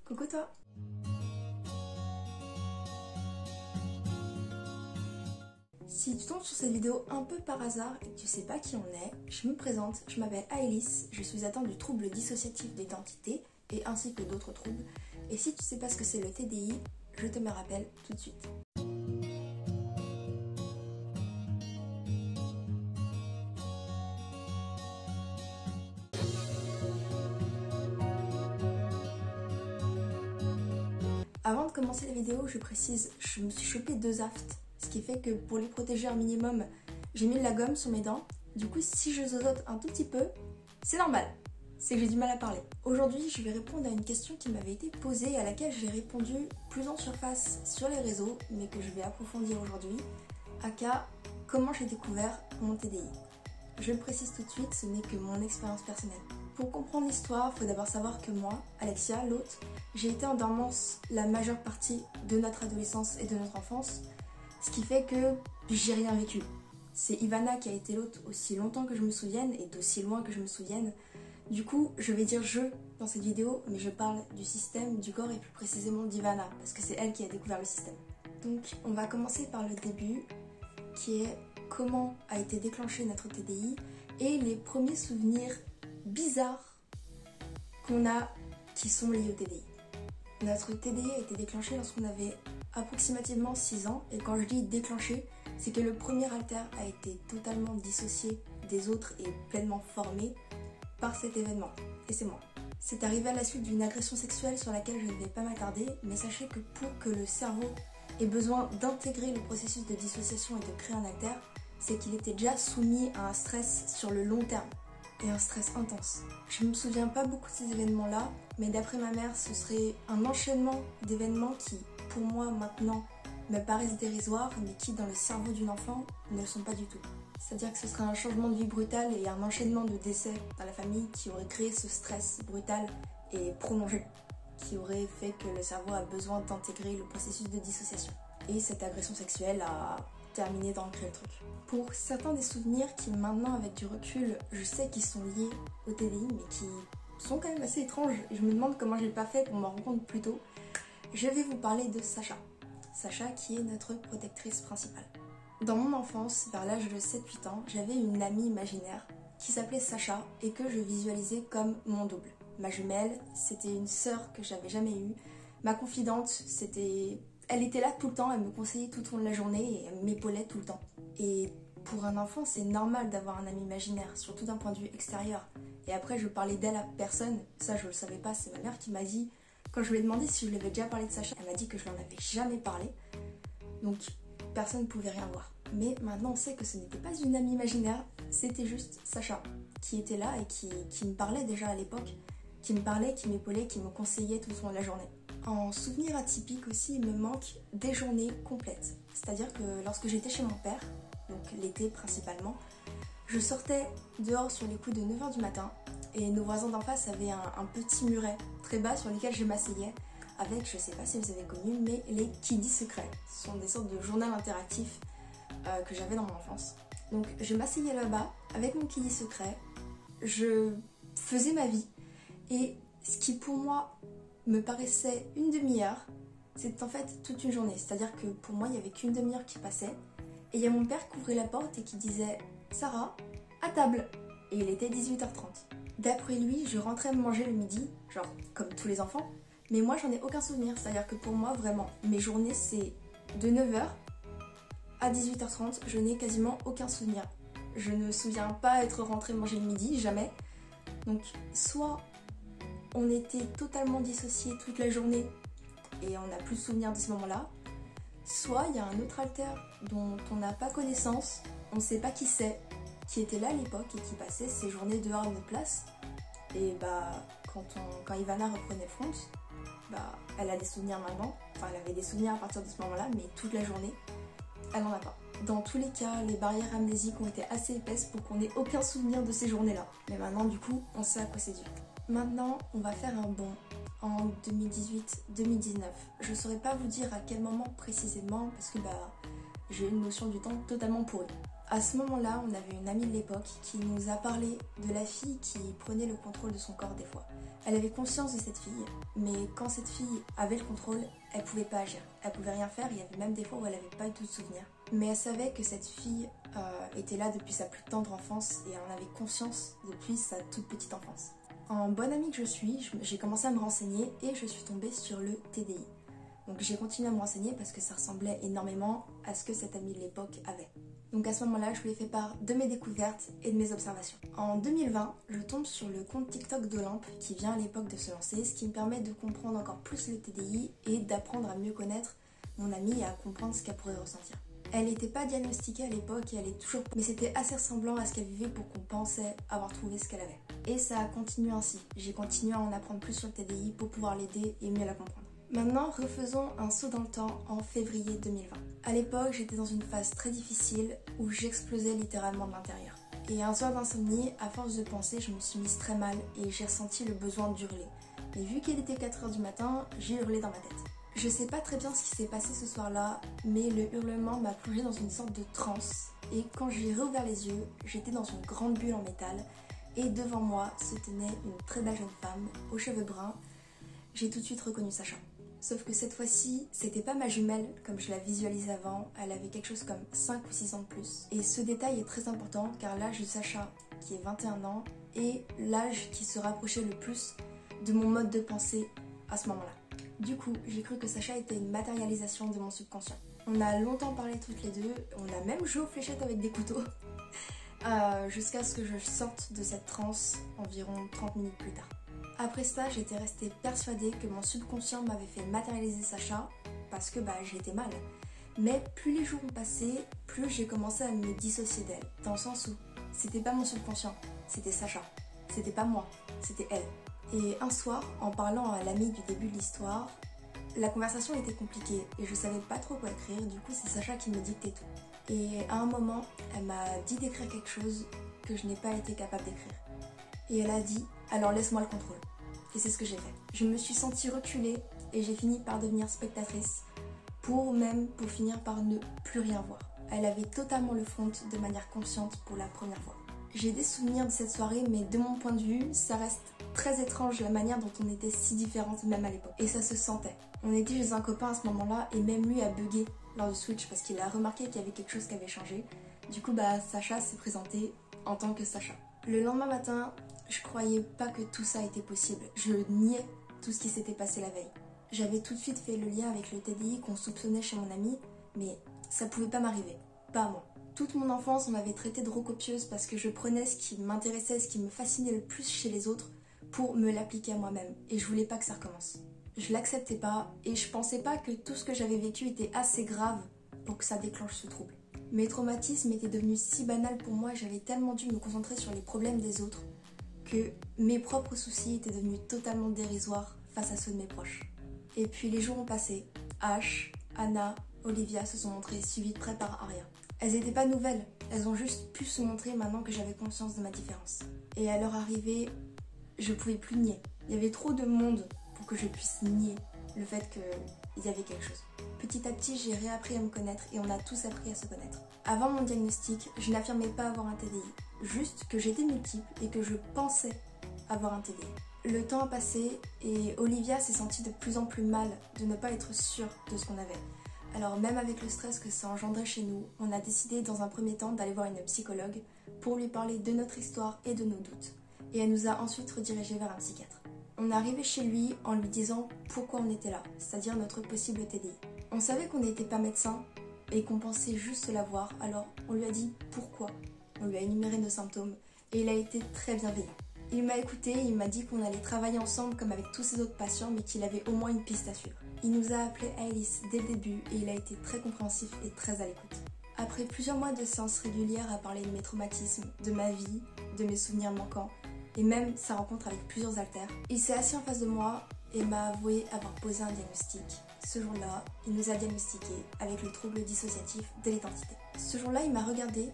Coucou toi! Si tu tombes sur cette vidéo un peu par hasard et que tu sais pas qui on est, je me présente, je m'appelle Aélis, je suis atteinte du trouble dissociatif d'identité et ainsi que d'autres troubles. Et si tu sais pas ce que c'est le TDI, je te me rappelle tout de suite. Avant de commencer la vidéo, je précise, je me suis chopé 2 aftes, ce qui fait que pour les protéger un minimum, j'ai mis de la gomme sur mes dents. Du coup, si je zozote un tout petit peu, c'est normal, c'est que j'ai du mal à parler. Aujourd'hui, je vais répondre à une question qui m'avait été posée et à laquelle j'ai répondu plus en surface sur les réseaux, mais que je vais approfondir aujourd'hui, aka comment j'ai découvert mon TDI. Je le précise tout de suite, ce n'est que mon expérience personnelle. Pour comprendre l'histoire, il faut d'abord savoir que moi, Alexia, l'hôte, j'ai été en dormance la majeure partie de notre adolescence et de notre enfance, ce qui fait que j'ai rien vécu. C'est Ivana qui a été l'hôte aussi longtemps que je me souvienne et d'aussi loin que je me souvienne. Du coup, je vais dire je dans cette vidéo, mais je parle du système, du corps et plus précisément d'Ivana, parce que c'est elle qui a découvert le système. Donc, on va commencer par le début, qui est comment a été déclenché notre TDI et les premiers souvenirs bizarres qu'on a qui sont liés au TDI. Notre TDI a été déclenché lorsqu'on avait approximativement 6 ans et quand je dis déclenché, c'est que le premier alter a été totalement dissocié des autres et pleinement formé par cet événement. Et c'est moi. C'est arrivé à la suite d'une agression sexuelle sur laquelle je ne vais pas m'attarder, mais sachez que pour que le cerveau ait besoin d'intégrer le processus de dissociation et de créer un alter, c'est qu'il était déjà soumis à un stress sur le long terme. Et un stress intense. Je me souviens pas beaucoup de ces événements-là, mais d'après ma mère, ce serait un enchaînement d'événements qui, pour moi maintenant, me paraissent dérisoires, mais qui, dans le cerveau d'une enfant, ne le sont pas du tout. C'est-à-dire que ce serait un changement de vie brutal et un enchaînement de décès dans la famille qui aurait créé ce stress brutal et prolongé, qui aurait fait que le cerveau a besoin d'intégrer le processus de dissociation. Et cette agression sexuelle a terminé d'ancrer le truc. Pour certains des souvenirs qui maintenant avec du recul je sais qu'ils sont liés au TDI mais qui sont quand même assez étranges et je me demande comment je l'ai pas fait pour m'en rendre compte plus tôt, je vais vous parler de Sacha. Sacha qui est notre protectrice principale. Dans mon enfance, vers l'âge de 7-8 ans, j'avais une amie imaginaire qui s'appelait Sacha et que je visualisais comme mon double. Ma jumelle, c'était une sœur que j'avais jamais eue. Ma confidente, elle était là tout le temps, elle me conseillait tout au long de la journée et elle m'épaulait tout le temps. Et pour un enfant, c'est normal d'avoir un ami imaginaire, surtout d'un point de vue extérieur. Et après, je parlais d'elle à personne, ça je le savais pas, c'est ma mère qui m'a dit, quand je lui ai demandé si je lui avais déjà parlé de Sacha, elle m'a dit que je lui en avais jamais parlé. Donc personne ne pouvait rien voir. Mais maintenant on sait que ce n'était pas une amie imaginaire, c'était juste Sacha, qui était là et qui me parlait déjà à l'époque, qui me parlait, qui m'épaulait, qui me conseillait tout au long de la journée. En souvenir atypique aussi, il me manque des journées complètes. C'est-à-dire que lorsque j'étais chez mon père, donc l'été principalement, je sortais dehors sur les coups de 9h du matin et nos voisins d'en face avaient un petit muret très bas sur lequel je m'asseyais avec, je sais pas si vous avez connu, mais les Kiddies secrets. Ce sont des sortes de journal interactif que j'avais dans mon enfance. Donc je m'asseyais là-bas avec mon Kiddy secret, je faisais ma vie et ce qui pour moi me paraissait une demi-heure, c'est en fait toute une journée. C'est-à-dire que pour moi, il n'y avait qu'une demi-heure qui passait. Et il y a mon père qui ouvrait la porte et qui disait « Sarah, à table !» Et il était 18h30. D'après lui, je rentrais me manger le midi, genre comme tous les enfants. Mais moi, j'en ai aucun souvenir. C'est-à-dire que pour moi, vraiment, mes journées, c'est de 9h à 18h30. Je n'ai quasiment aucun souvenir. Je ne me souviens pas être rentrée manger le midi, jamais. Donc, soit on était totalement dissociés toute la journée et on n'a plus de souvenirs de ce moment-là. Soit il y a un autre alter dont on n'a pas connaissance, on ne sait pas qui c'est, qui était là à l'époque et qui passait ses journées dehors à notre place. Et bah quand Ivana reprenait front, bah elle a des souvenirs maintenant, enfin elle avait des souvenirs à partir de ce moment-là, mais toute la journée, elle n'en a pas. Dans tous les cas, les barrières amnésiques ont été assez épaisses pour qu'on ait aucun souvenir de ces journées-là. Mais maintenant du coup, on sait à quoi c'est dû. Maintenant, on va faire un bond en 2018-2019. Je ne saurais pas vous dire à quel moment précisément parce que j'ai une notion du temps totalement pourrie. À ce moment-là, on avait une amie de l'époque qui nous a parlé de la fille qui prenait le contrôle de son corps des fois. Elle avait conscience de cette fille, mais quand cette fille avait le contrôle, elle pouvait pas agir. Elle pouvait rien faire, il y avait même des fois où elle avait pas du tout de souvenirs. Mais elle savait que cette fille était là depuis sa plus tendre enfance et elle en avait conscience depuis sa toute petite enfance. En bonne amie que je suis, j'ai commencé à me renseigner et je suis tombée sur le TDI. Donc j'ai continué à me renseigner parce que ça ressemblait énormément à ce que cette amie de l'époque avait. Donc à ce moment-là, je lui ai fait part de mes découvertes et de mes observations. En 2020, je tombe sur le compte TikTok d'Olympe qui vient à l'époque de se lancer, ce qui me permet de comprendre encore plus le TDI et d'apprendre à mieux connaître mon amie et à comprendre ce qu'elle pourrait ressentir. Elle n'était pas diagnostiquée à l'époque et elle est toujours, mais c'était assez ressemblant à ce qu'elle vivait pour qu'on pensait avoir trouvé ce qu'elle avait. Et ça a continué ainsi. J'ai continué à en apprendre plus sur le TDI pour pouvoir l'aider et mieux la comprendre. Maintenant, refaisons un saut dans le temps en février 2020. À l'époque, j'étais dans une phase très difficile où j'explosais littéralement de l'intérieur. Et un soir d'insomnie, à force de penser, je me suis mise très mal et j'ai ressenti le besoin d'hurler. Mais vu qu'il était 4h du matin, j'ai hurlé dans ma tête. Je sais pas très bien ce qui s'est passé ce soir-là, mais le hurlement m'a plongée dans une sorte de transe. Et quand j'ai réouvert les yeux, j'étais dans une grande bulle en métal et devant moi se tenait une très belle jeune femme aux cheveux bruns. J'ai tout de suite reconnu Sacha. Sauf que cette fois-ci, c'était pas ma jumelle comme je la visualisais avant, elle avait quelque chose comme 5 ou 6 ans de plus. Et ce détail est très important car l'âge de Sacha, qui est 21 ans, est l'âge qui se rapprochait le plus de mon mode de pensée à ce moment-là. Du coup, j'ai cru que Sacha était une matérialisation de mon subconscient. On a longtemps parlé toutes les deux, on a même joué aux fléchettes avec des couteaux, jusqu'à ce que je sorte de cette transe environ 30 minutes plus tard. Après ça, j'étais restée persuadée que mon subconscient m'avait fait matérialiser Sacha parce que j'étais mal. Mais plus les jours ont passé, plus j'ai commencé à me dissocier d'elle. Dans le sens où c'était pas mon subconscient, c'était Sacha. C'était pas moi, c'était elle. Et un soir, en parlant à l'amie du début de l'histoire, la conversation était compliquée et je savais pas trop quoi écrire. Du coup, c'est Sacha qui me dictait tout. Et à un moment, elle m'a dit d'écrire quelque chose que je n'ai pas été capable d'écrire. Et elle a dit « alors laisse-moi le contrôle ». Et c'est ce que j'ai fait. Je me suis sentie reculée et j'ai fini par devenir spectatrice pour finir par ne plus rien voir. Elle avait totalement le front de manière consciente pour la première fois. J'ai des souvenirs de cette soirée, mais de mon point de vue, ça reste très étrange la manière dont on était si différentes même à l'époque. Et ça se sentait. On était chez un copain à ce moment-là et même lui a bugué lors du switch parce qu'il a remarqué qu'il y avait quelque chose qui avait changé. Du coup, Sacha s'est présenté en tant que Sacha. Le lendemain matin, je croyais pas que tout ça était possible. Je niais tout ce qui s'était passé la veille. J'avais tout de suite fait le lien avec le TDI qu'on soupçonnait chez mon ami, mais ça pouvait pas m'arriver. Pas à moi. Toute mon enfance, on m'avait traité de recopieuse parce que je prenais ce qui m'intéressait, ce qui me fascinait le plus chez les autres pour me l'appliquer à moi-même. Et je voulais pas que ça recommence. Je l'acceptais pas et je pensais pas que tout ce que j'avais vécu était assez grave pour que ça déclenche ce trouble. Mes traumatismes étaient devenus si banals pour moi et j'avais tellement dû me concentrer sur les problèmes des autres que mes propres soucis étaient devenus totalement dérisoires face à ceux de mes proches. Et puis les jours ont passé. Ash, Anna, Olivia se sont montrées suivies de près par Aria. Elles n'étaient pas nouvelles, elles ont juste pu se montrer maintenant que j'avais conscience de ma différence. Et à leur arrivée, je pouvais plus nier. Il y avait trop de monde pour que je puisse nier le fait qu'il y avait quelque chose. Petit à petit, j'ai réappris à me connaître et on a tous appris à se connaître. Avant mon diagnostic, je n'affirmais pas avoir un TDI, juste que j'étais multiple et que je pensais avoir un TDI. Le temps a passé et Olivia s'est sentie de plus en plus mal de ne pas être sûre de ce qu'on avait. Alors même avec le stress que ça engendrait chez nous, on a décidé dans un premier temps d'aller voir une psychologue pour lui parler de notre histoire et de nos doutes. Et elle nous a ensuite redirigés vers un psychiatre. On est arrivé chez lui en lui disant pourquoi on était là, c'est-à-dire notre possible TDI. On savait qu'on n'était pas médecin et qu'on pensait juste l'avoir, alors on lui a dit pourquoi. On lui a énuméré nos symptômes et il a été très bienveillant. Il m'a écouté, il m'a dit qu'on allait travailler ensemble comme avec tous ses autres patients mais qu'il avait au moins une piste à suivre. Il nous a appelé Alice dès le début et il a été très compréhensif et très à l'écoute. Après plusieurs mois de séances régulières à parler de mes traumatismes, de ma vie, de mes souvenirs manquants et même sa rencontre avec plusieurs haltères, il s'est assis en face de moi et m'a avoué avoir posé un diagnostic. Ce jour-là, il nous a diagnostiqués avec le trouble dissociatif de l'identité. Ce jour-là, il m'a regardé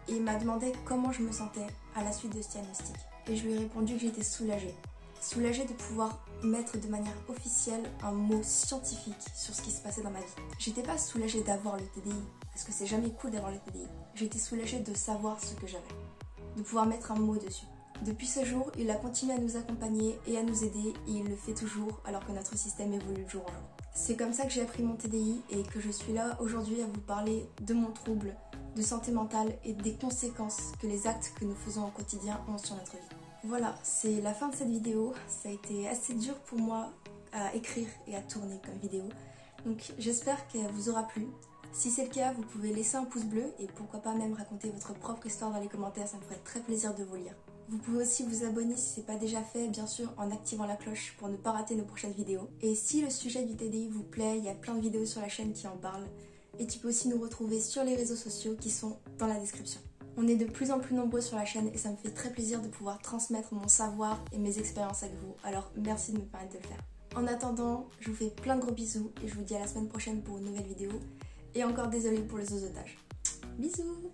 et il m'a demandé comment je me sentais à la suite de ce diagnostic. Et je lui ai répondu que j'étais soulagée. Soulagée de pouvoir mettre de manière officielle un mot scientifique sur ce qui se passait dans ma vie. J'étais pas soulagée d'avoir le TDI, parce que c'est jamais cool d'avoir le TDI. J'étais soulagée de savoir ce que j'avais, de pouvoir mettre un mot dessus. Depuis ce jour, il a continué à nous accompagner et à nous aider, et il le fait toujours alors que notre système évolue de jour en jour. C'est comme ça que j'ai appris mon TDI et que je suis là aujourd'hui à vous parler de mon trouble, de santé mentale et des conséquences que les actes que nous faisons au quotidien ont sur notre vie. Voilà, c'est la fin de cette vidéo. Ça a été assez dur pour moi à écrire et à tourner comme vidéo. Donc j'espère qu'elle vous aura plu. Si c'est le cas, vous pouvez laisser un pouce bleu et pourquoi pas même raconter votre propre histoire dans les commentaires, ça me ferait très plaisir de vous lire. Vous pouvez aussi vous abonner si ce n'est pas déjà fait, bien sûr en activant la cloche pour ne pas rater nos prochaines vidéos. Et si le sujet du TDI vous plaît, il y a plein de vidéos sur la chaîne qui en parlent. Et tu peux aussi nous retrouver sur les réseaux sociaux qui sont dans la description. On est de plus en plus nombreux sur la chaîne et ça me fait très plaisir de pouvoir transmettre mon savoir et mes expériences avec vous. Alors merci de me permettre de le faire. En attendant, je vous fais plein de gros bisous et je vous dis à la semaine prochaine pour une nouvelle vidéo. Et encore désolée pour le zozotage. Bisous!